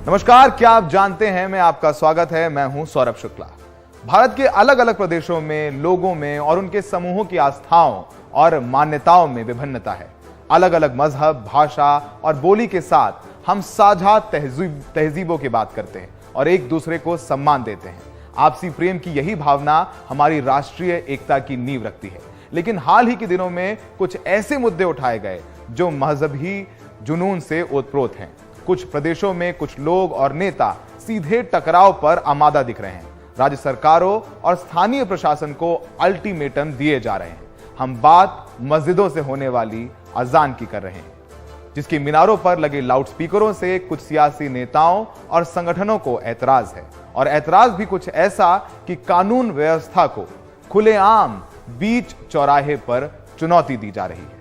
नमस्कार, क्या आप जानते हैं, मैं आपका स्वागत है। मैं हूं सौरभ शुक्ला। भारत के अलग अलग प्रदेशों में लोगों में और उनके समूहों की आस्थाओं और मान्यताओं में विभिन्नता है। अलग अलग मजहब, भाषा और बोली के साथ हम साझा तहजीबों की बात करते हैं और एक दूसरे को सम्मान देते हैं। आपसी प्रेम की यही भावना हमारी राष्ट्रीय एकता की नींव रखती है। लेकिन हाल ही के दिनों में कुछ ऐसे मुद्दे उठाए गए जो मजहबी जुनून से ओतप्रोत हैं। कुछ प्रदेशों में कुछ लोग और नेता सीधे टकराव पर आमादा दिख रहे हैं। राज्य सरकारों और स्थानीय प्रशासन को अल्टीमेटम दिए जा रहे हैं। हम बात मस्जिदों से होने वाली अजान की कर रहे हैं, जिसकी मीनारों पर लगे लाउडस्पीकरों से कुछ सियासी नेताओं और संगठनों को ऐतराज है। और ऐतराज भी कुछ ऐसा कि कानून व्यवस्था को खुलेआम बीच चौराहे पर चुनौती दी जा रही है।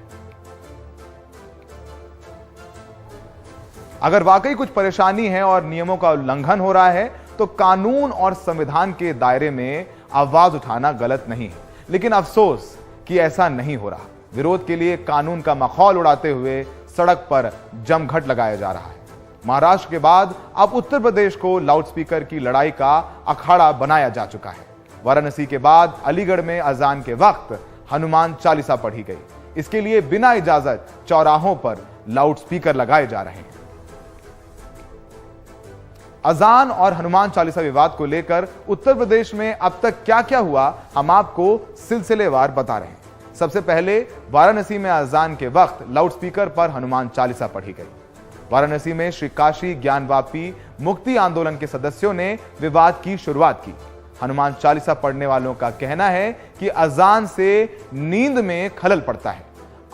अगर वाकई कुछ परेशानी है और नियमों का उल्लंघन हो रहा है तो कानून और संविधान के दायरे में आवाज उठाना गलत नहीं है। लेकिन अफसोस कि ऐसा नहीं हो रहा। विरोध के लिए कानून का मखौल उड़ाते हुए सड़क पर जमघट लगाया जा रहा है। महाराष्ट्र के बाद अब उत्तर प्रदेश को लाउडस्पीकर की लड़ाई का अखाड़ा बनाया जा चुका है। वाराणसी के बाद अलीगढ़ में अजान के वक्त हनुमान चालीसा पढ़ी गई। इसके लिए बिना इजाजत चौराहों पर लाउडस्पीकर लगाए जा रहे हैं। अजान और हनुमान चालीसा विवाद को लेकर उत्तर प्रदेश में अब तक क्या क्या हुआ, हम आपको सिलसिलेवार बता रहे हैं। सबसे पहले वाराणसी में अजान के वक्त लाउडस्पीकर पर हनुमान चालीसा पढ़ी गई। वाराणसी में श्री काशी ज्ञानवापी मुक्ति आंदोलन के सदस्यों ने विवाद की शुरुआत की। हनुमान चालीसा पढ़ने वालों का कहना है कि अजान से नींद में खलल पड़ता है।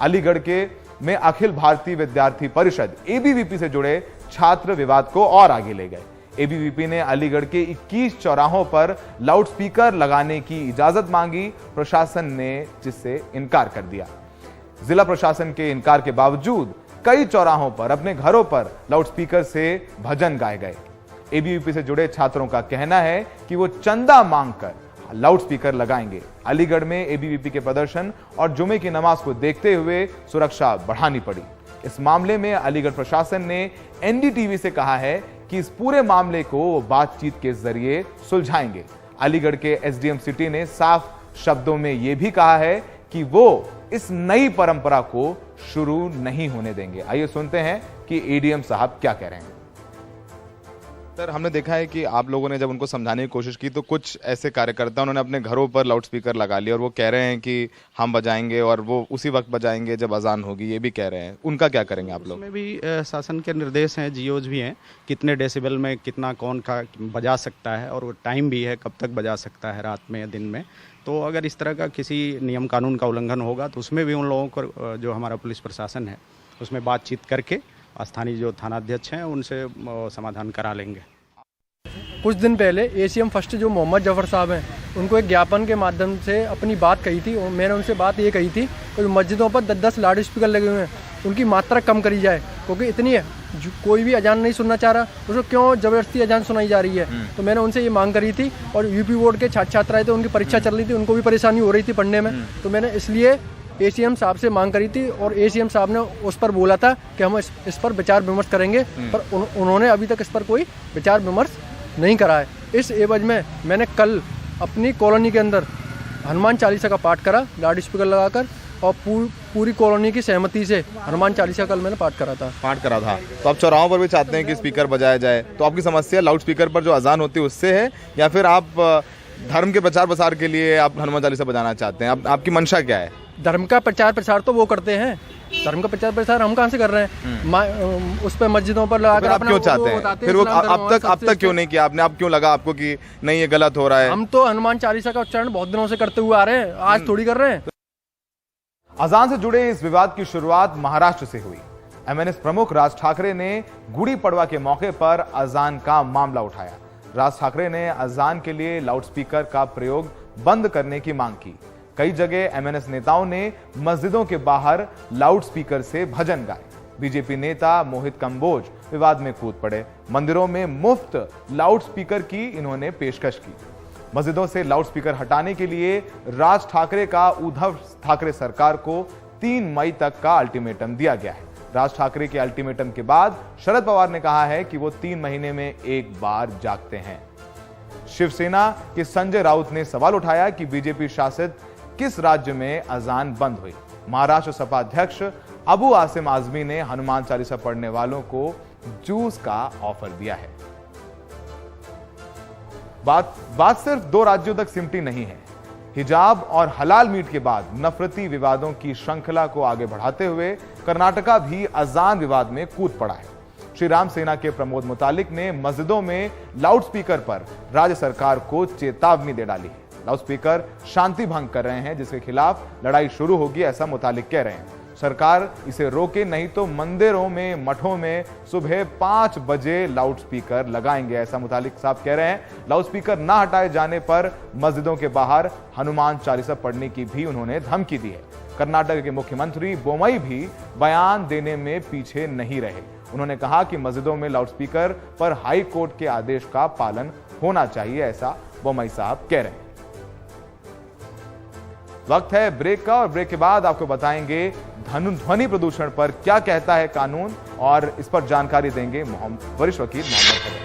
अलीगढ़ में अखिल भारतीय विद्यार्थी परिषद एबीवीपी से जुड़े छात्र विवाद को और आगे ले गए। एबीवीपी ने अलीगढ़ के 21 चौराहों पर लाउडस्पीकर लगाने की इजाजत मांगी। प्रशासन ने जिससे इनकार कर दिया। जिला प्रशासन के इनकार के बावजूद कई चौराहों पर अपने घरों पर लाउडस्पीकर से भजन गाए गए। एबीवीपी से जुड़े छात्रों का कहना है कि वो चंदा मांगकर लाउडस्पीकर लगाएंगे। अलीगढ़ में एबीवीपी के प्रदर्शन और जुमे की नमाज को देखते हुए सुरक्षा बढ़ानी पड़ी। इस मामले में अलीगढ़ प्रशासन ने एनडीटीवी से कहा है कि इस पूरे मामले को वो बातचीत के जरिए सुलझाएंगे। अलीगढ़ के एसडीएम सिटी ने साफ शब्दों में यह भी कहा है कि वो इस नई परंपरा को शुरू नहीं होने देंगे। आइए सुनते हैं कि एडीएम साहब क्या कह रहे हैं। सर, हमने देखा है कि आप लोगों ने जब उनको समझाने की कोशिश की तो कुछ ऐसे कार्यकर्ता उन्होंने अपने घरों पर लाउडस्पीकर लगा लिया और वो कह रहे हैं कि हम बजाएंगे और वो उसी वक्त बजाएंगे जब अजान होगी, ये भी कह रहे हैं। उनका क्या करेंगे आप लोग? उसमें भी शासन के निर्देश हैं, जीओज भी हैं, कितने डेसिबल में कितना कौन का बजा सकता है और वो टाइम भी है कब तक बजा सकता है, रात में या दिन में। तो अगर इस तरह का किसी नियम कानून का उल्लंघन होगा तो उसमें भी उन लोगों को, जो हमारा पुलिस प्रशासन है, उसमें बातचीत करके स्थानीय जो थानाध्यक्ष हैं उनसे समाधान करा लेंगे। कुछ दिन पहले एसीएम फर्स्ट जो मोहम्मद जफर साहब हैं, उनको एक ज्ञापन के माध्यम से अपनी बात कही थी। और मैंने उनसे बात ये कही थी कि मस्जिदों पर 10-10 लाउड स्पीकर लगे हुए हैं, उनकी मात्रा कम करी जाए, क्योंकि इतनी है कोई भी अजान नहीं सुनना चाह रहा, उसको क्यों ज़बरदस्ती अजान सुनाई जा रही है। तो मैंने उनसे ये मांग करी थी। और यूपी बोर्ड के छात्र छात्राएं थे, उनकी परीक्षा चल रही थी, उनको भी परेशानी हो रही थी पढ़ने में। तो मैंने इसलिए एसीएम साहब से मांग करी थी और एसीएम साहब ने उस पर बोला था कि हम इस पर विचार विमर्श करेंगे, पर उन्होंने अभी तक इस पर कोई विचार विमर्श नहीं करा है। इस एवज में मैंने कल अपनी कॉलोनी के अंदर हनुमान चालीसा का पाठ करा लाउड स्पीकर लगाकर, और पूरी कॉलोनी की सहमति से हनुमान चालीसा कल मैंने पाठ करा था। तो आप चौराहों पर भी चाहते हैं कि स्पीकर बजाया जाए। तो आपकी समस्या लाउड स्पीकर पर जो अजान होती है उससे है, या फिर आप धर्म के प्रचार प्रसार के लिए आप हनुमान चालीसा बजाना चाहते हैं? आपकी मंशा क्या है? धर्म का प्रचार प्रसार तो वो करते हैं, धर्म का प्रचार प्रसार हम कहाँ से कर रहे हैं? उस पर मस्जिदों पर लगा कर आप क्यों चाहते हैं? फिर वो अब तक क्यों नहीं किया आपने? अब क्यों लगा आपको कि नहीं ये गलत हो रहा है? हम तो हनुमान चालीसा का उच्चारण बहुत दिनों से करते हुए आ रहे हैं, आज थोड़ी कर रहे हैं। अजान से जुड़े इस विवाद की शुरुआत महाराष्ट्र से हुई। एमएनएस प्रमुख राज ठाकरे ने गुड़ी पड़वा के मौके पर अजान का मामला उठाया। राज ठाकरे ने अजान के लिए लाउडस्पीकर का प्रयोग बंद करने की मांग की। कई जगह एमएनएस नेताओं ने मस्जिदों के बाहर लाउडस्पीकर से भजन गाए। बीजेपी नेता मोहित कंबोज विवाद में कूद पड़े। मंदिरों में मुफ्त लाउडस्पीकर की इन्होंने पेशकश की। मस्जिदों से लाउडस्पीकर हटाने के लिए राज ठाकरे का उद्धव ठाकरे सरकार को 3 मई तक का अल्टीमेटम दिया गया है। राज ठाकरे के अल्टीमेटम के बाद शरद पवार ने कहा है कि वो 3 महीने में एक बार जागते हैं। शिवसेना के संजय राउत ने सवाल उठाया कि बीजेपी शासित किस राज्य में अजान बंद हुई। महाराष्ट्र सपा अध्यक्ष अबू आसिम आजमी ने हनुमान चालीसा पढ़ने वालों को जूस का ऑफर दिया है। बात सिर्फ 2 राज्यों तक सिमटी नहीं है। हिजाब और हलाल मीट के बाद नफरती विवादों की श्रृंखला को आगे बढ़ाते हुए कर्नाटका भी अजान विवाद में कूद पड़ा है। श्री राम सेना के प्रमोद मुतालिक ने मस्जिदों में लाउडस्पीकर पर राज्य सरकार को चेतावनी दे डाली है। लाउडस्पीकर शांति भंग कर रहे हैं, जिसके खिलाफ लड़ाई शुरू होगी, ऐसा मुतालिक कह रहे हैं। सरकार इसे रोके, नहीं तो मंदिरों में, मठों में सुबह 5 बजे लाउडस्पीकर लगाएंगे, ऐसा मुतालिक साहब कह रहे हैं। लाउडस्पीकर ना हटाए जाने पर मस्जिदों के बाहर हनुमान चालीसा पढ़ने की भी उन्होंने धमकी दी है। कर्नाटक के मुख्यमंत्री बोमई भी बयान देने में पीछे नहीं रहे। उन्होंने कहा कि मस्जिदों में लाउडस्पीकर पर हाई कोर्ट के आदेश का पालन होना चाहिए, ऐसा बोमई साहब कह रहे हैं। वक्त है ब्रेक का, और ब्रेक के बाद आपको बताएंगे ध्वनि प्रदूषण पर क्या कहता है कानून, और इस पर जानकारी देंगे वरिष्ठ वकील मोहम्मद हैदर।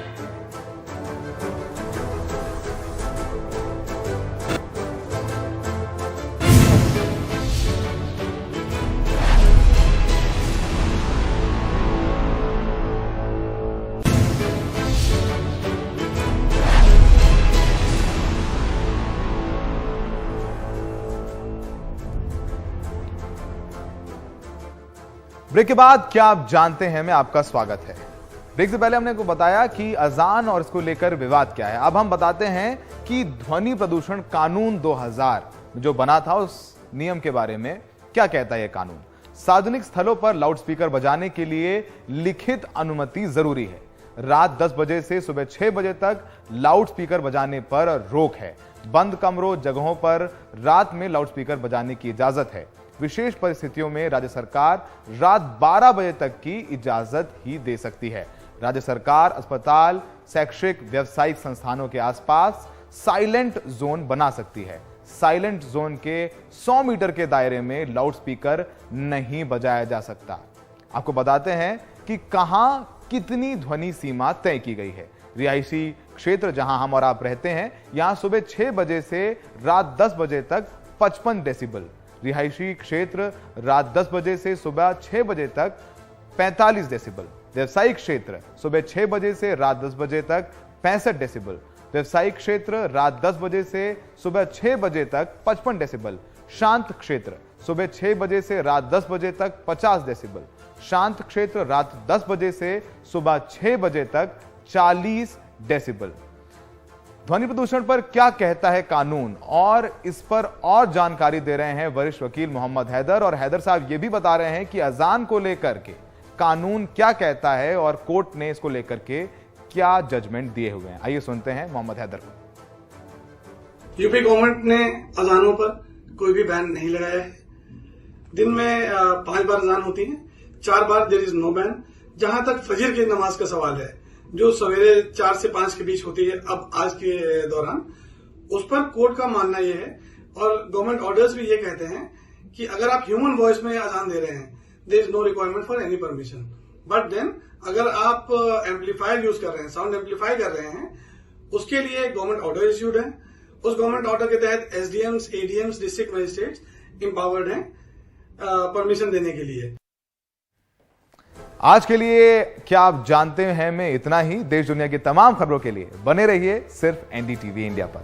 ब्रेक के बाद क्या आप जानते हैं में आपका स्वागत है। ब्रेक से पहले हमने को बताया कि अजान और इसको लेकर विवाद क्या है। अब हम बताते हैं कि ध्वनि प्रदूषण कानून 2000 जो बना था उस नियम के बारे में क्या कहता है यह कानून। सार्वजनिक स्थलों पर लाउडस्पीकर बजाने के लिए लिखित अनुमति जरूरी है। रात 10 बजे से सुबह 6 बजे तक लाउडस्पीकर बजाने पर रोक है। बंद कमरों, जगहों पर रात में लाउडस्पीकर बजाने की इजाजत है। विशेष परिस्थितियों में राज्य सरकार रात 12 बजे तक की इजाजत ही दे सकती है। राज्य सरकार अस्पताल, शैक्षिक, व्यावसायिक संस्थानों के आसपास साइलेंट जोन बना सकती है। साइलेंट जोन के 100 मीटर के दायरे में लाउडस्पीकर नहीं बजाया जा सकता। आपको बताते हैं कि कहां कितनी ध्वनि सीमा तय की गई है। रिहायशी क्षेत्र जहां हम और आप रहते हैं, यहां सुबह 6 बजे से रात 10 बजे तक 55 डेसिबल। रिहायशी क्षेत्र रात 10 बजे से सुबह 6 बजे तक 45 डेसिबल। व्यवसायिक क्षेत्र सुबह 6 बजे से रात 10 बजे तक 65 डेसिबल। व्यवसायिक क्षेत्र रात 10 बजे से सुबह 6 बजे तक 55 डेसिबल। शांत क्षेत्र सुबह 6 बजे से रात 10 बजे तक 50 डेसिबल। शांत क्षेत्र रात 10 बजे से सुबह 6 बजे तक 40 डेसिबल। ध्वनि प्रदूषण पर क्या कहता है कानून, और इस पर और जानकारी दे रहे हैं वरिष्ठ वकील मोहम्मद हैदर। और हैदर साहब ये भी बता रहे हैं कि अजान को लेकर के कानून क्या कहता है और कोर्ट ने इसको लेकर के क्या जजमेंट दिए हुए हैं। आइए सुनते हैं मोहम्मद हैदर को। यूपी गवर्नमेंट ने अजानों पर कोई भी बैन नहीं लगाया है। दिन में 5 बार अजान होती है, 4 बार देयर इज नो बैन। जहां तक फजर की नमाज का सवाल है, जो सवेरे 4 से 5 के बीच होती है अब आज के दौरान, उस पर कोर्ट का मानना यह है, और गवर्नमेंट ऑर्डर्स भी ये कहते हैं कि अगर आप ह्यूमन वॉइस में अजान दे रहे हैं, there is no requirement for any permission. But then अगर आप एम्पलीफायर यूज कर रहे हैं, साउंड एम्पलीफाई कर रहे हैं, उसके लिए गवर्नमेंट ऑर्डर इश्यूड है। उस गवर्नमेंट ऑर्डर के तहत एसडीएम्स, एडीएम्स, डिस्ट्रिक्ट मजिस्ट्रेट्स एम्पावर्ड हैं परमिशन देने के लिए। आज के लिए क्या आप जानते हैं में इतना ही। देश दुनिया की तमाम खबरों के लिए बने रहिए सिर्फ एनडीटीवी इंडिया पर।